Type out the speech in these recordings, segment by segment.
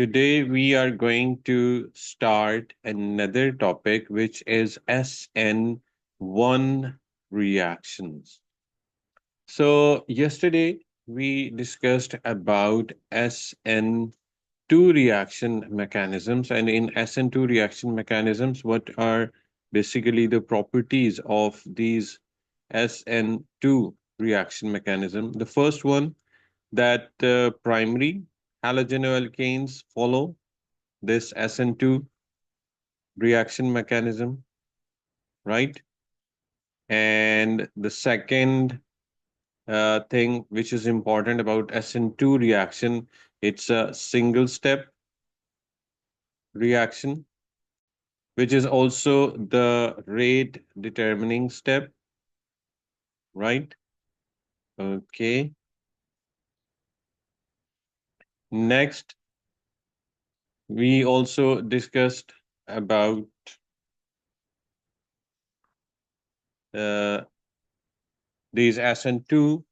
Today we are going to start another topic which is SN1 reactions. So yesterday we discussed about SN2 reaction mechanisms, and in SN2 reaction mechanisms what are basically the properties of these SN2 reaction mechanism. The first one, that primary halogenoalkanes follow this SN2 reaction mechanism, right? And the second thing which is important about SN2 reaction, it's a single step reaction, which is also the rate determining step, right? Okay. Next, we also discussed about uh, these SN2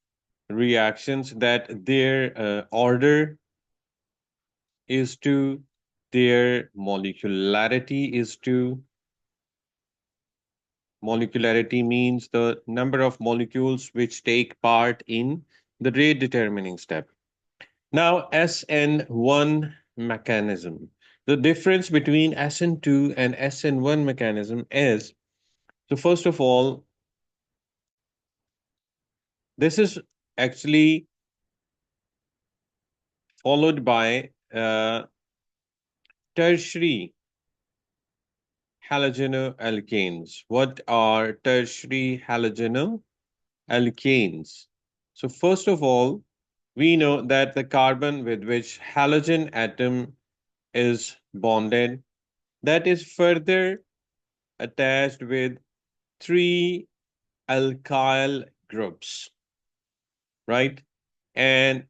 reactions, that their order is to, their molecularity is to. Molecularity means the number of molecules which take part in the rate determining step. Now, SN1 mechanism. The difference between SN2 and SN1 mechanism is, so first of all, this is actually followed by tertiary halogenoalkanes. What are tertiary halogenoalkanes? So first of all, we know that the carbon with which halogen atom is bonded, that is further attached with three alkyl groups, right? And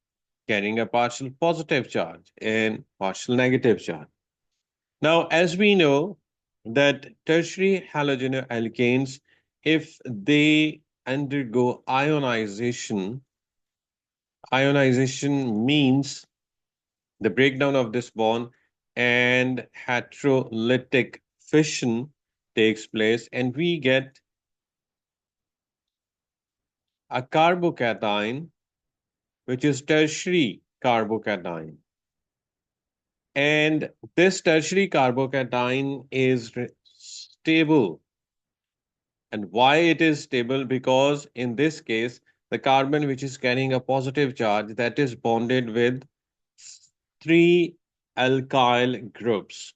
carrying a partial positive charge and partial negative charge. Now, as we know that tertiary halogenoalkanes, if they undergo ionization, ionization means the breakdown of this bond and heterolytic fission takes place, and we get a carbocation, which is tertiary carbocation. And this tertiary carbocation is stable. And why it is stable? Because in this case, the carbon which is carrying a positive charge, that is bonded with three alkyl groups.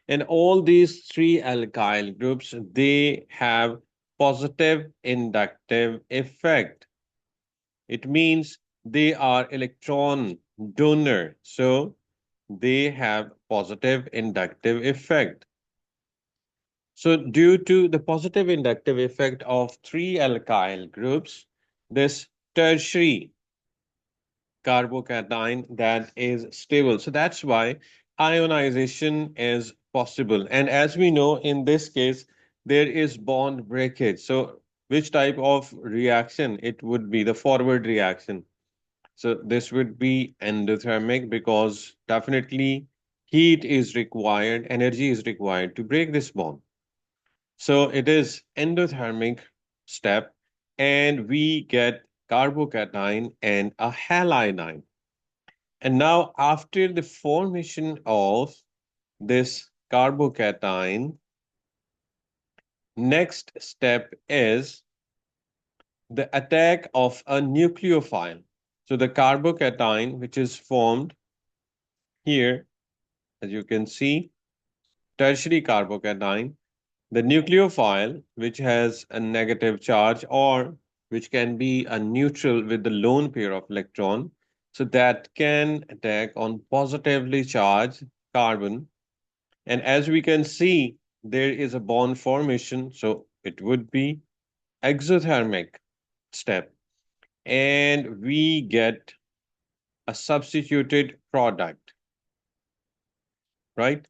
And all these three alkyl groups, they have positive inductive effect. It means they are electron donor. So they have positive inductive effect. So due to the positive inductive effect of three alkyl groups, this tertiary carbocation, that is stable. So that's why ionization is possible. And as we know, in this case, there is bond breakage. So which type of reaction? It would be the forward reaction. So this would be endothermic, because definitely heat is required, energy is required to break this bond. So it is endothermic step, and we get carbocation and a halide. And now, after the formation of this carbocation, next step is the attack of a nucleophile. So the carbocation, which is formed here, as you can see, tertiary carbocation, the nucleophile, which has a negative charge or which can be a neutral with the lone pair of electron, so that can attack on positively charged carbon. And as we can see, there is a bond formation, so it would be exothermic step. And we get a substituted product, right?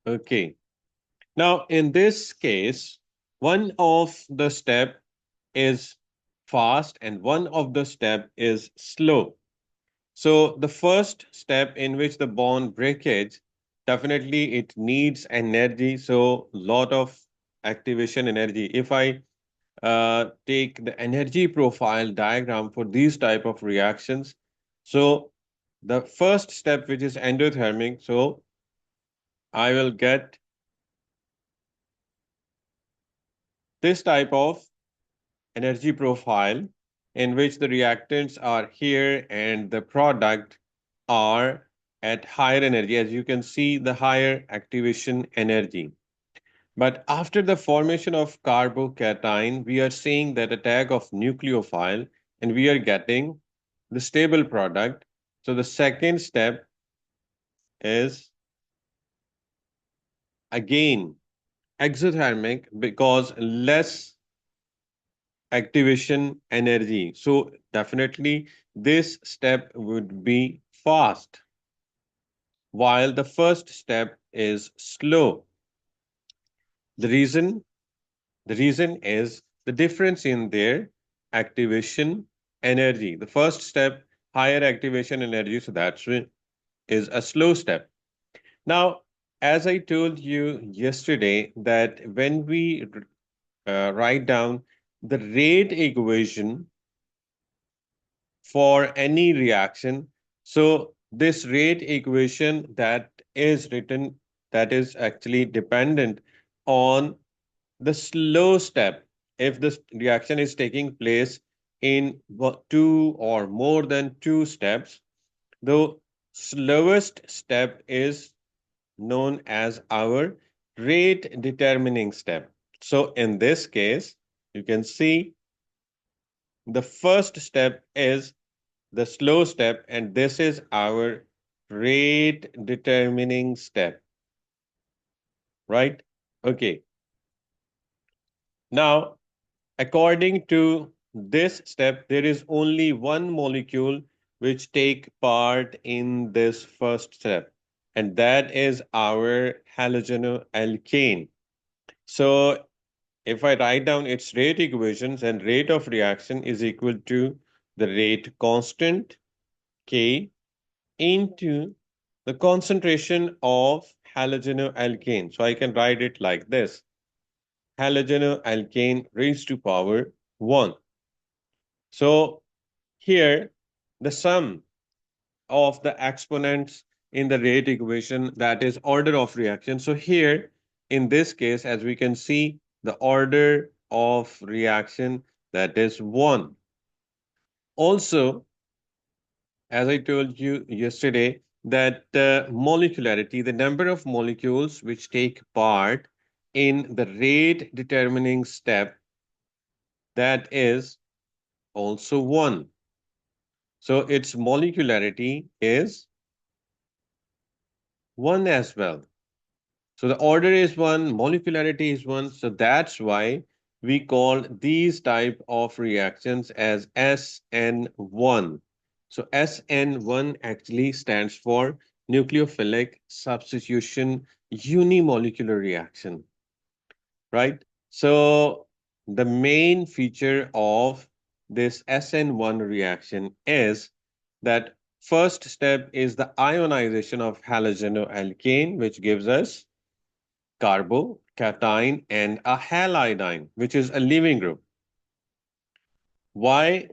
Okay. Now, in this case, one of the step is fast and one of the step is slow. So the first step in which the bond breakage, definitely it needs energy. So lot of activation energy. If I take the energy profile diagram for these type of reactions, so the first step, which is endothermic, so I will get this type of energy profile in which the reactants are here and the product are at higher energy. As you can see, the higher activation energy. But after the formation of carbocation, we are seeing that attack of nucleophile and we are getting the stable product. So the second step is again exothermic because less activation energy. So definitely this step would be fast, while the first step is slow. The reason the reason is the difference in their activation energy. The first step, higher activation energy, so that's is a slow step. Now, as I told you yesterday, that when we write down the rate equation for any reaction. So this rate equation that is written, that is actually dependent on the slow step. If this reaction is taking place in two or more than two steps, the slowest step is known as our rate determining step. So in this case, you can see the first step is the slow step, and this is our rate determining step, right? Okay. Now, according to this step, there is only one molecule which take part in this first step, and that is our halogenoalkane. So if I write down its rate equations, and rate of reaction is equal to the rate constant K into the concentration of halogenoalkane. So I can write it like this: halogenoalkane raised to power 1. So here, the sum of the exponents in the rate equation, that is order of reaction. So here, in this case, as we can see, the order of reaction, that is 1. Also, as I told you yesterday, that molecularity, the number of molecules which take part in the rate determining step, that is also 1. So its molecularity is 1 as well. So the order is 1, molecularity is 1. So that's why we call these type of reactions as SN1. So SN1 actually stands for nucleophilic substitution unimolecular reaction, right? So the main feature of this SN1 reaction is that first step is the ionization of halogenoalkane, which gives us carbocation and a halide, which is a leaving group. Why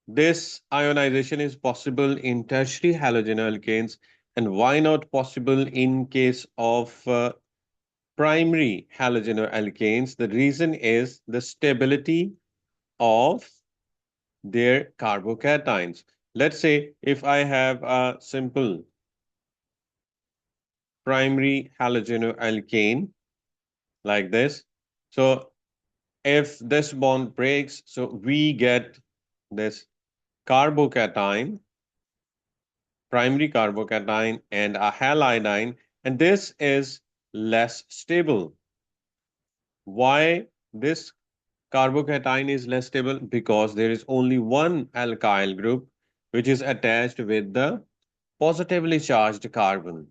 this ionization is possible in tertiary halogenoalkanes and why not possible in case of primary halogenoalkanes? The reason is the stability of their carbocations. Let's say if I have a simple primary halogenoalkane like this, so if this bond breaks, so we get this carbocation, primary carbocation, and a halide, and this is less stable. Why this carbocation is less stable? Because there is only one alkyl group which is attached with the positively charged carbon.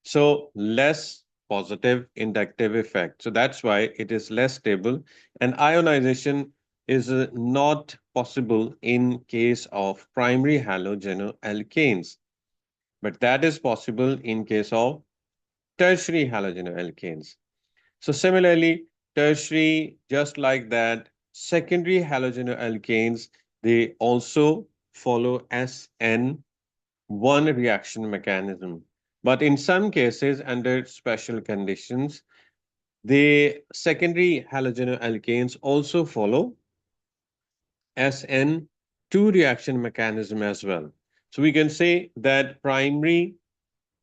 So less positive inductive effect. So that's why it is less stable, and ionization is not possible in case of primary halogenoalkanes, but that is possible in case of tertiary halogenoalkanes. So similarly, tertiary, just like that, secondary halogenoalkanes, they also follow SN1 reaction mechanism. But in some cases, under special conditions, the secondary halogenoalkanes also follow SN2 reaction mechanism as well. So we can say that primary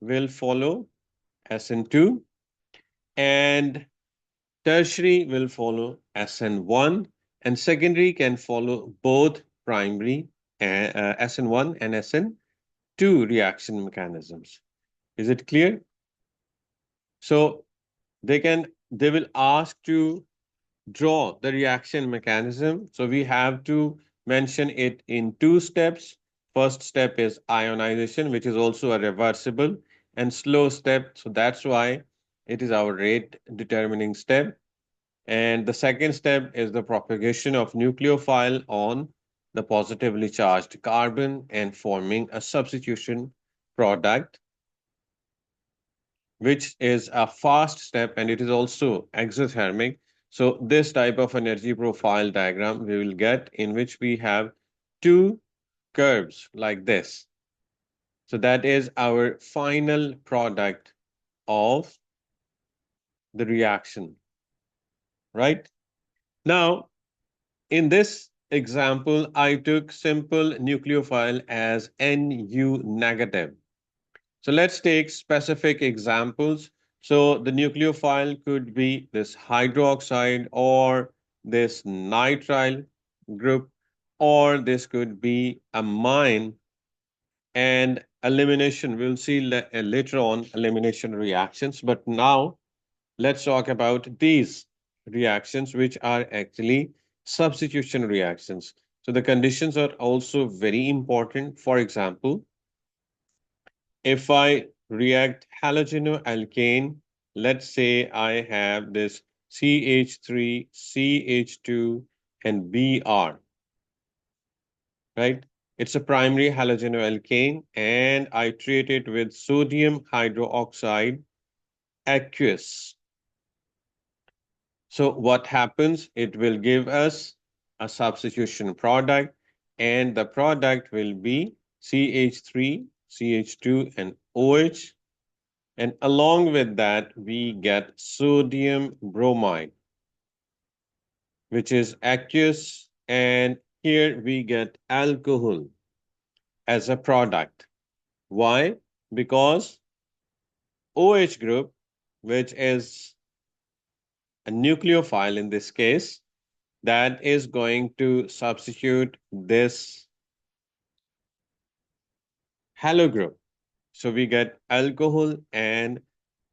will follow SN2 and tertiary will follow SN1 and secondary can follow both primary SN1 and SN2 reaction mechanisms. Is it clear? So they will ask to draw the reaction mechanism. So we have to mention it in two steps. First step is ionization, which is also a reversible and slow step. So that's why it is our rate determining step. And the second step is the propagation of nucleophile on the positively charged carbon and forming a substitution product, which is a fast step and it is also exothermic. So this type of energy profile diagram we will get in which we have two curves like this. So that is our final product of the reaction, right? Now, in this example, I took simple nucleophile as Nu negative. So let's take specific examples. So the nucleophile could be this hydroxide or this nitrile group, or this could be amine and elimination. We'll see later on elimination reactions. But now let's talk about these reactions, which are actually substitution reactions. So the conditions are also very important. For example, if I react halogenoalkane, let's say I have this CH3, CH2, and Br, right? It's a primary halogenoalkane, and I treat it with sodium hydroxide aqueous. So what happens? It will give us a substitution product, and the product will be CH3, CH2, and OH. And along with that, we get sodium bromide, which is aqueous. And here we get alcohol as a product. Why? Because OH group, which is a nucleophile in this case, that is going to substitute this halo group. So we get alcohol and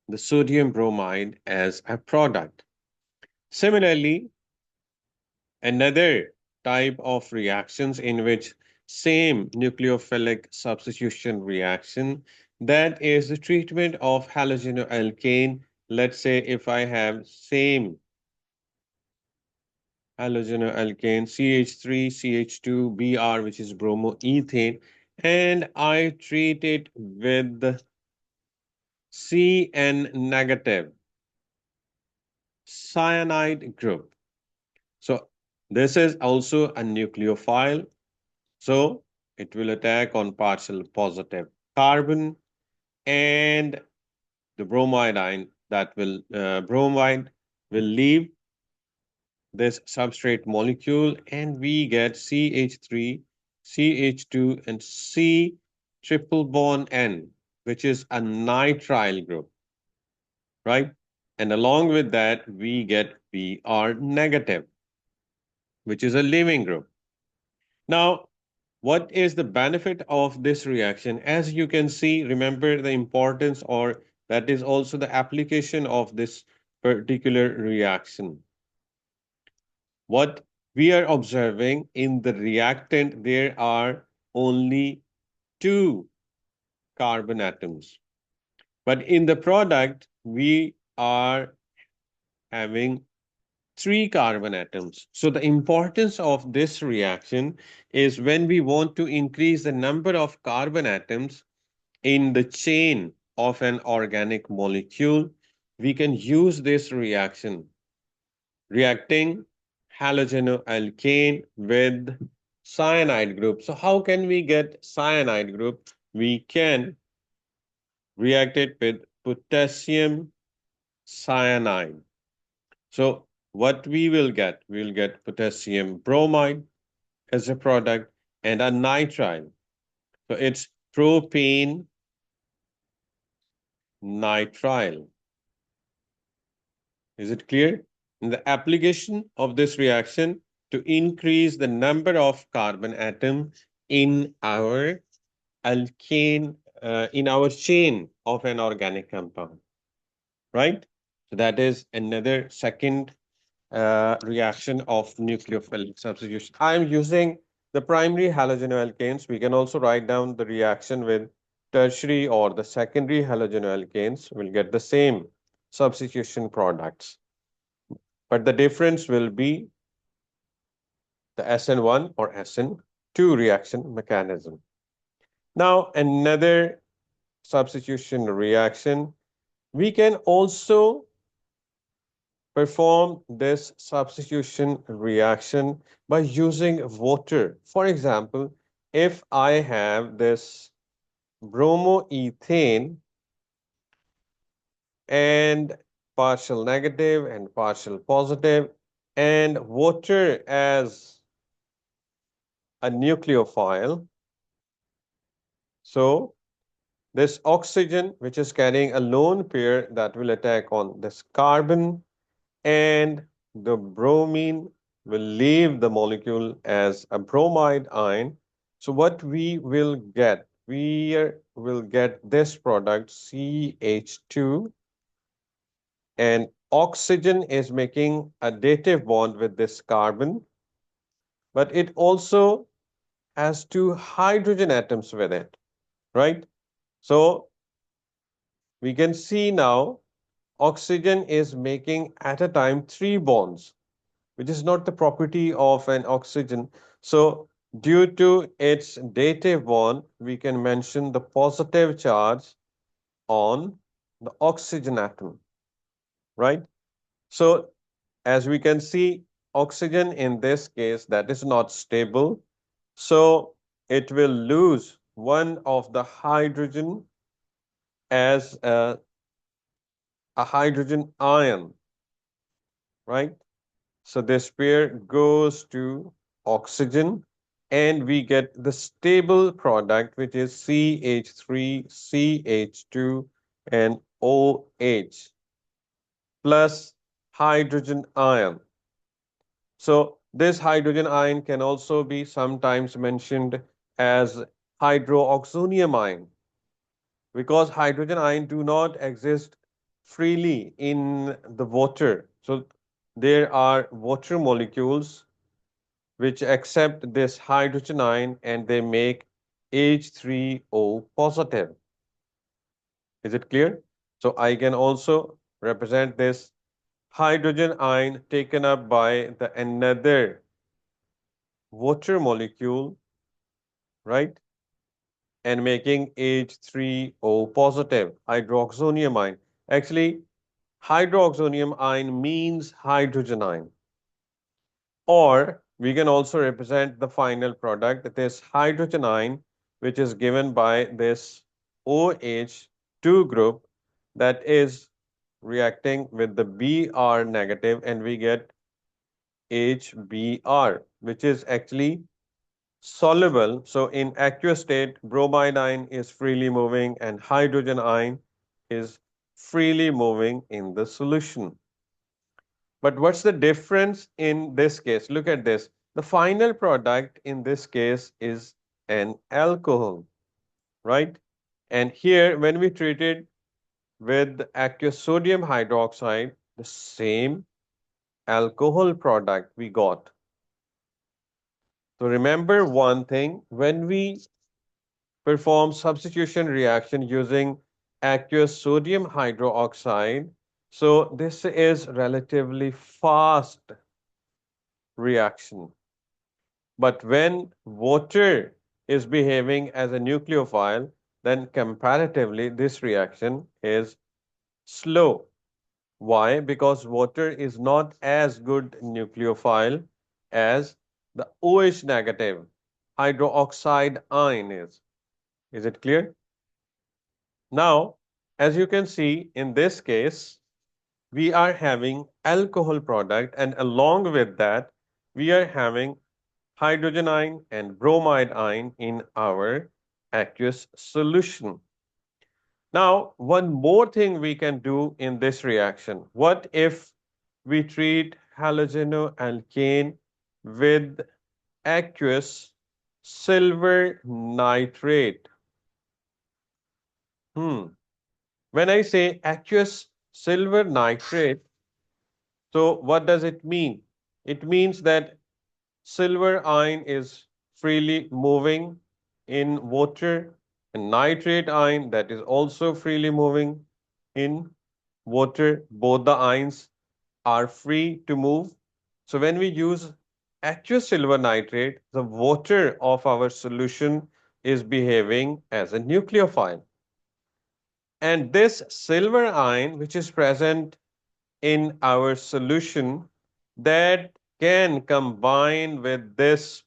the sodium bromide as a product. Similarly, another type of reactions in which same nucleophilic substitution reaction, that is the treatment of halogenoalkane. Let's say if I have same halogenoalkane CH3, CH2, Br, which is bromoethane, and I treat it with Cn negative cyanide group. So this is also a nucleophile. So it will attack on partial positive carbon and the bromide ion that will bromide will leave this substrate molecule and we get CH3, CH2 and C triple bond N, which is a nitrile group, right? And along with that, we get Br negative, which is a leaving group. Now, what is the benefit of this reaction? As you can see, remember the importance or that is also the application of this particular reaction. What we are observing in the reactant, there are only two carbon atoms. But in the product, we are having 3 carbon atoms. So the importance of this reaction is when we want to increase the number of carbon atoms in the chain of an organic molecule, we can use this reaction, reacting halogenoalkane with cyanide group. So how can we get cyanide group? We can react it with potassium cyanide. So what we will get? We will get potassium bromide as a product and a nitrile. So it's propane nitrile. Is it clear? In the application of this reaction to increase the number of carbon atom in our alkane, in our chain of an organic compound, right? So that is another second reaction of nucleophilic substitution. I am using the primary halogenoalkanes. We can also write down the reaction with tertiary or the secondary halogenoalkanes. We'll get the same substitution products. But the difference will be the SN1 or SN2 reaction mechanism. Now, another substitution reaction, we can also perform this substitution reaction by using water. For example, if I have this bromoethane and partial negative and partial positive, and water as a nucleophile, so this oxygen, which is carrying a lone pair that will attack on this carbon, and the bromine will leave the molecule as a bromide ion. So what we will get? Will get this product CH2, and oxygen is making a dative bond with this carbon, but it also has 2 hydrogen atoms with it, right? So we can see now oxygen is making at a time 3 bonds, which is not the property of an oxygen. So due to its dative bond, we can mention the positive charge on the oxygen atom, right? So as we can see, oxygen in this case, that is not stable. So it will lose one of the hydrogen as a hydrogen ion, right? So this pair goes to oxygen and we get the stable product, which is CH3, CH2, and OH plus hydrogen ion. So this hydrogen ion can also be sometimes mentioned as hydroxonium ion, because hydrogen ion do not exist freely in the water. So there are water molecules which accept this hydrogen ion and they make H3O positive. Is it clear? So I can also represent this hydrogen ion taken up by the another water molecule, right? And making H3O positive, hydroxonium ion. Actually, hydroxonium ion means hydrogen ion. Or we can also represent the final product, this hydrogen ion, which is given by this OH2 group that is reacting with the Br negative, and we get HBr, which is actually soluble. So in aqueous state, bromide ion is freely moving and hydrogen ion is freely moving in the solution. But what's the difference in this case? Look at this. The final product in this case is an alcohol, right? And here, when we treat it with aqueous sodium hydroxide, the same alcohol product we got. So remember one thing, when we perform substitution reaction using aqueous sodium hydroxide, So this is relatively fast reaction. But when water is behaving as a nucleophile, then comparatively this reaction is slow. Why? Because water is not as good nucleophile as the OH negative hydroxide ion is. Is it clear? Now, as you can see in this case, we are having alcohol product, and along with that, we are having hydrogen ion and bromide ion in our aqueous solution. Now, one more thing we can do in this reaction. What if we treat halogenoalkane with aqueous silver nitrate? Hmm. When I say aqueous silver nitrate, so what does it mean? It means that silver ion is freely moving in water, and nitrate ion that is also freely moving in water. Both the ions are free to move. So when we use aqueous silver nitrate, the water of our solution is behaving as a nucleophile. And this silver ion, which is present in our solution, that can combine with this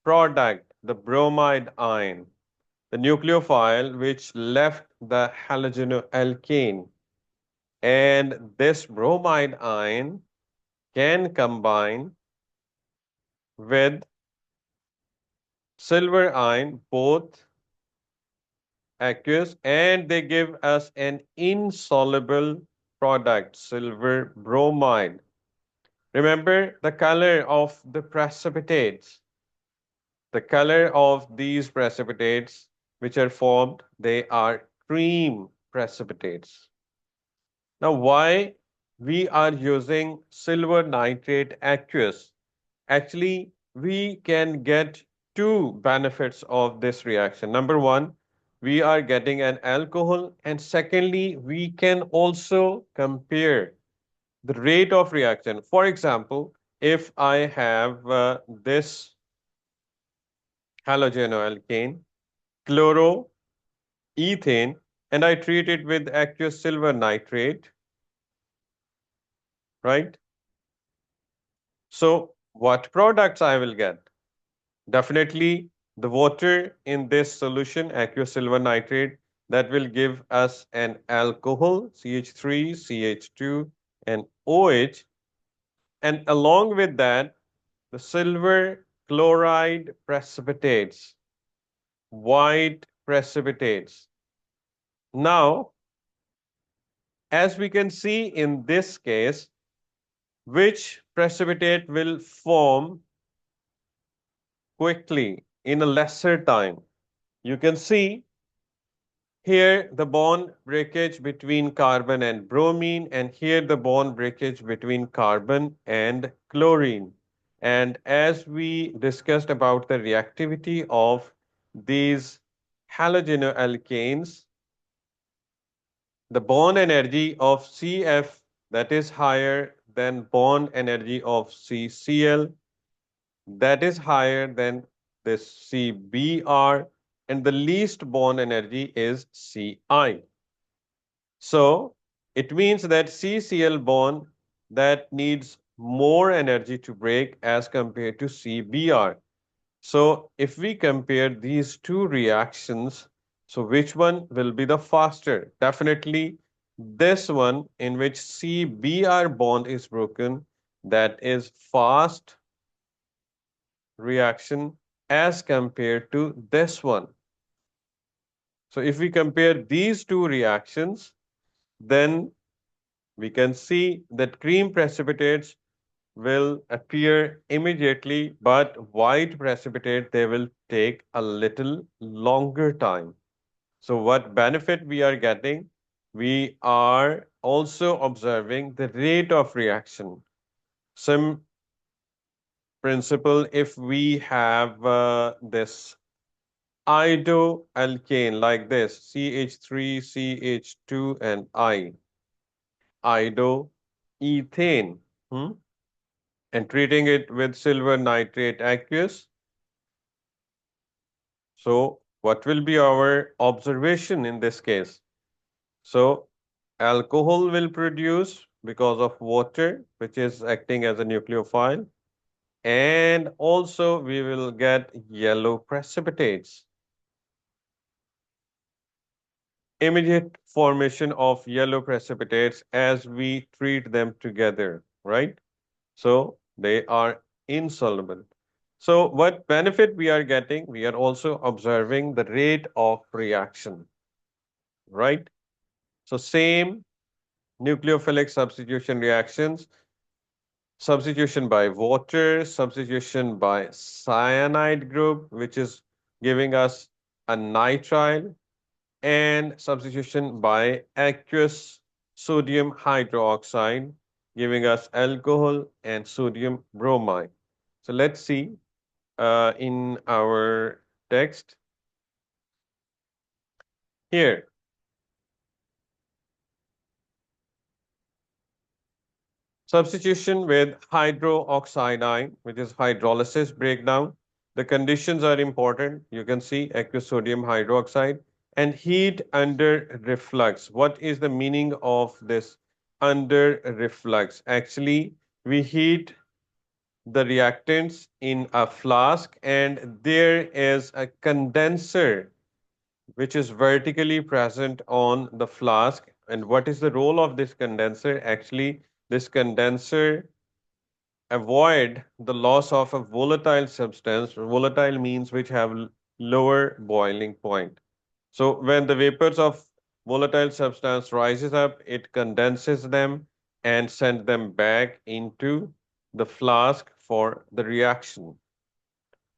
product, the bromide ion, the nucleophile which left the halogenoalkane. And this bromide ion can combine with silver ion, both aqueous, and they give us an insoluble product, silver bromide. Remember the color of the precipitates. The color of these precipitates which are formed, they are cream precipitates. Now, why we are using silver nitrate aqueous? Actually, we can get two benefits of this reaction. Number one, we are getting an alcohol, and secondly, we can also compare the rate of reaction. For example, if I have this halogenoalkane, chloroethane, and I treat it with aqueous silver nitrate, right? So, what products I will get? Definitely the water in this solution, aqueous silver nitrate, that will give us an alcohol, CH3, CH2, and OH. And along with that, the silver chloride precipitates, white precipitates. Now, as we can see in this case, which precipitate will form quickly in a lesser time? You can see here the bond breakage between carbon and bromine, and here the bond breakage between carbon and chlorine. And as we discussed about the reactivity of these halogenoalkanes, the bond energy of CF, that is higher than bond energy of CCl, that is higher than this CBr, and the least bond energy is Ci. So it means that CCl bond that needs more energy to break as compared to CBr. So if we compare these two reactions, so which one will be the faster? Definitely this one in which CBr bond is broken, that is fast reaction as compared to this one. So if we compare these two reactions, then we can see that cream precipitates will appear immediately, but white precipitate, they will take a little longer time. So what benefit we are getting? We are also observing the rate of reaction. Some principle, if we have this iodoalkane like this, CH3, CH2, and I. iodoethane, hmm, and treating it with silver nitrate aqueous. So, what will be our observation in this case? So, alcohol will produce because of water, which is acting as a nucleophile, and also we will get yellow precipitates. Immediate formation of yellow precipitates as we treat them together, right? So they are insoluble. So what benefit we are getting? We are also observing the rate of reaction, right? So same nucleophilic substitution reactions, substitution by water, substitution by cyanide group, which is giving us a nitrile, and substitution by aqueous sodium hydroxide, giving us alcohol and sodium bromide. So let's see in our text here. Substitution with hydroxide, which is hydrolysis breakdown. The conditions are important. You can see aqueous sodium hydroxide and heat under reflux. What is the meaning of this under reflux? Actually, we heat the reactants in a flask and there is a condenser which is vertically present on the flask. And what is the role of this condenser? Actually, this condenser avoid the loss of a volatile substance. Volatile means which have lower boiling point. So when the vapors of volatile substance rises up, it condenses them and sends them back into the flask for the reaction.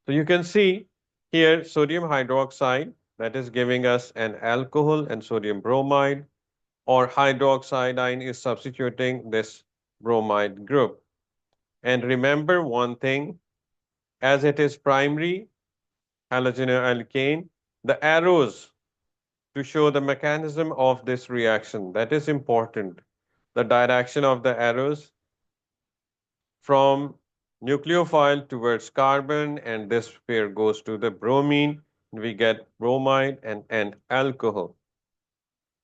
So you can see here sodium hydroxide that is giving us an alcohol and sodium bromide, or hydroxide ion is substituting this bromide group. And remember one thing, as it is primary halogenoalkane, the arrows to show the mechanism of this reaction, that is important. The direction of the arrows from nucleophile towards carbon, and this pair goes to the bromine. We get bromide and alcohol,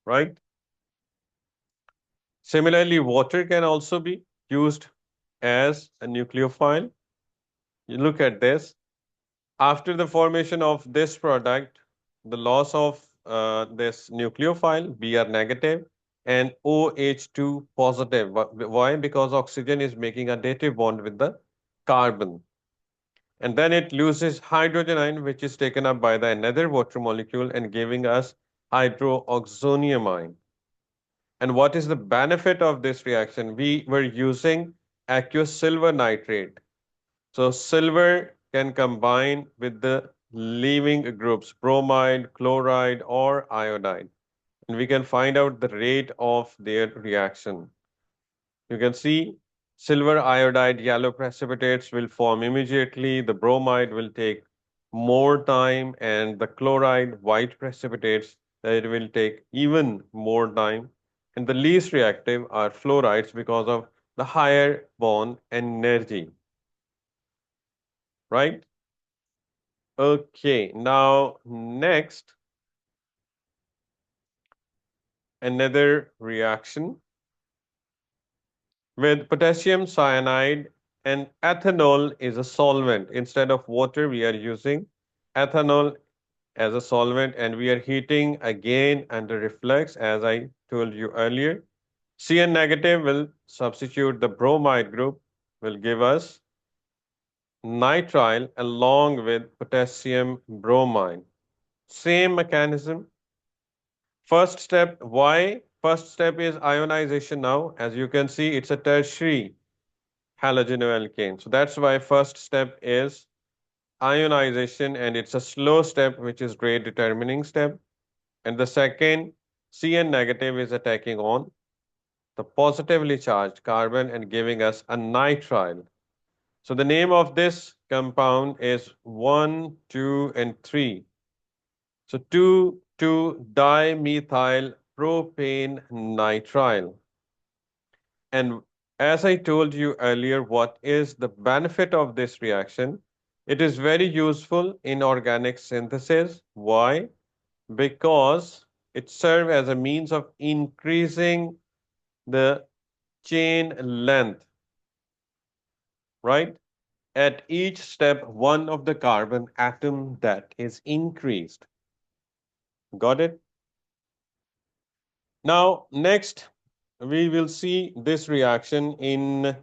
right? Similarly, water can also be used as a nucleophile. You look at this. After the formation of this product, the loss of this nucleophile, Br negative, and OH2 positive. Why? Because oxygen is making a dative bond with the carbon. And then it loses hydrogen ion, which is taken up by the another water molecule and giving us hydroxonium ion. And what is the benefit of this reaction? We were using aqueous silver nitrate. So silver can combine with the leaving groups, bromide, chloride, or iodide. And we can find out the rate of their reaction. You can see silver iodide yellow precipitates will form immediately. The bromide will take more time, and the chloride white precipitates that it will take even more time. And the least reactive are fluorides because of the higher bond energy, right? Okay, now next, another reaction with potassium cyanide, and ethanol is a solvent. Instead of water, we are using ethanol as a solvent, and we are heating again under reflux, as I told you earlier. Cn negative will substitute the bromide group, will give us nitrile along with potassium bromide. Same mechanism. First step, why? First step is ionization now. As you can see, it's a tertiary halogenoalkane. So that's why first step is ionization, and it's a slow step, which is rate determining step. And the second, Cn negative is attacking on the positively charged carbon and giving us a nitrile. So the name of this compound is 1, 2, and 3. So 2,2-dimethyl propane nitrile. And as I told you earlier, what is the benefit of this reaction? It is very useful in organic synthesis. Why? Because it serves as a means of increasing the chain length, right? At each step, one of the carbon atom that is increased. Got it? Now, next, we will see this reaction in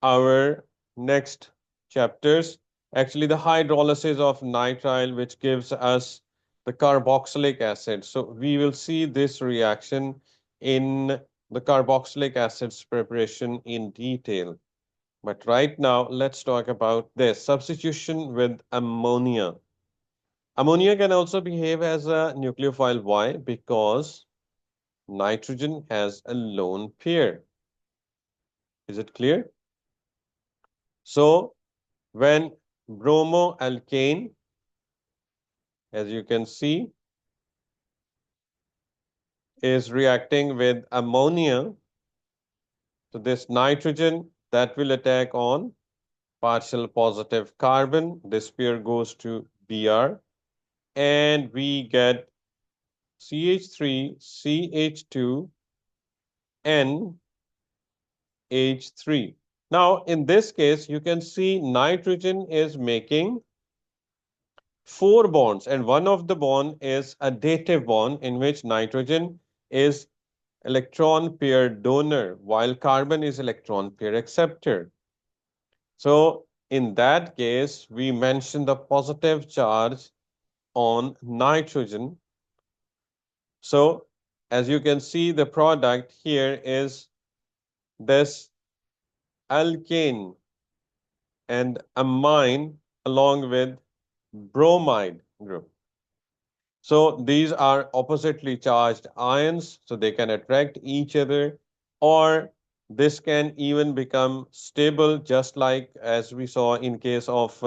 our next chapters. Actually, the hydrolysis of nitrile, which gives us the carboxylic acid. So we will see this reaction in the carboxylic acids preparation in detail. But right now, let's talk about this substitution with ammonia. Ammonia can also behave as a nucleophile. Why? Because nitrogen has a lone pair. Is it clear? So when bromoalkane, as you can see, is reacting with ammonia, so this nitrogen that will attack on partial positive carbon, this pair goes to Br, and we get CH3, CH2, NH3. Now, in this case, you can see nitrogen is making four bonds, and one of the bond is a dative bond in which nitrogen is electron pair donor, while carbon is electron pair acceptor. So in that case, we mention the positive charge on nitrogen. So as you can see, the product here is this alkane and amine along with bromide group. So these are oppositely charged ions, so they can attract each other, or this can even become stable, just like as we saw in case of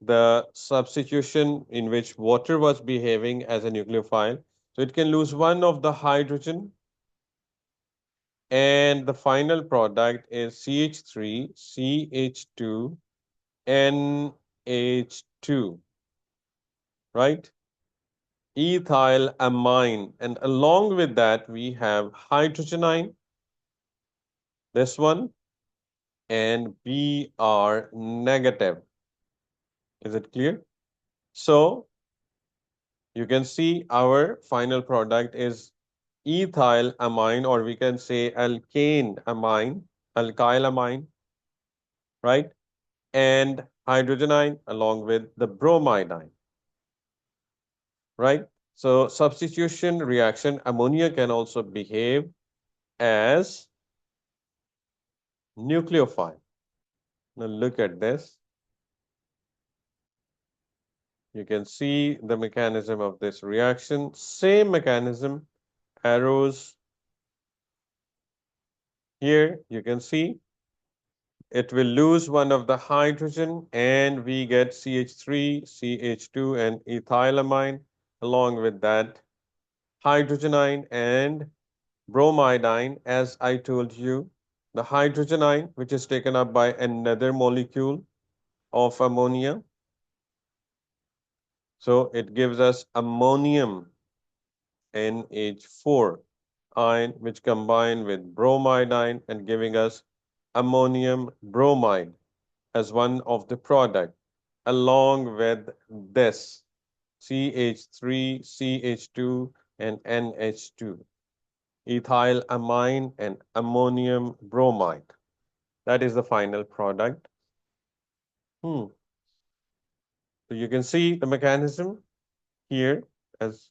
the substitution in which water was behaving as a nucleophile. So it can lose one of the hydrogen, and the final product is CH3, CH2, NH2, right? Ethylamine, and along with that we have hydrogenine, this one, and Br negative. Is it clear? So you can see our final product is ethylamine, or we can say alkane amine, alkyl amine, right? And hydrogenine along with the bromidine, right? So substitution reaction, ammonia can also behave as nucleophile. Now look at this. You can see the mechanism of this reaction. Same mechanism, arrows here. You can see it will lose one of the hydrogen and we get CH3, CH2 and ethylamine. Along with that, hydrogenine and bromidine, as I told you. The hydrogenine, which is taken up by another molecule of ammonia. So it gives us ammonium NH4 ion, which combine with bromidine and giving us ammonium bromide as one of the product, along with this CH3, CH2, and NH2, ethylamine and ammonium bromide. That is the final product. So you can see the mechanism here as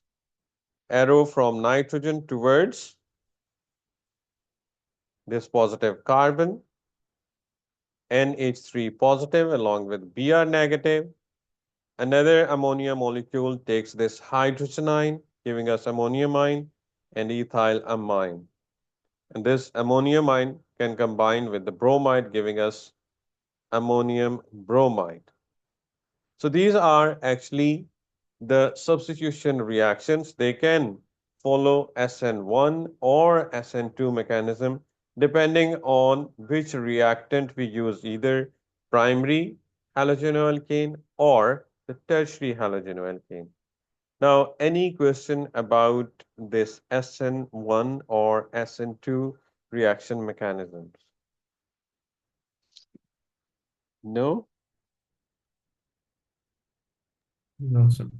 arrow from nitrogen towards this positive carbon, NH3 positive along with Br negative. Another ammonia molecule takes this hydrogen ion, giving us ammonium ion and ethyl amine. And this ammonium ion can combine with the bromide, giving us ammonium bromide. So these are actually the substitution reactions. They can follow SN1 or SN2 mechanism depending on which reactant we use, either primary halogenoalkane or the tertiary halogenoalkane. Now, any question about this SN1 or SN2 reaction mechanisms? No? No, sir.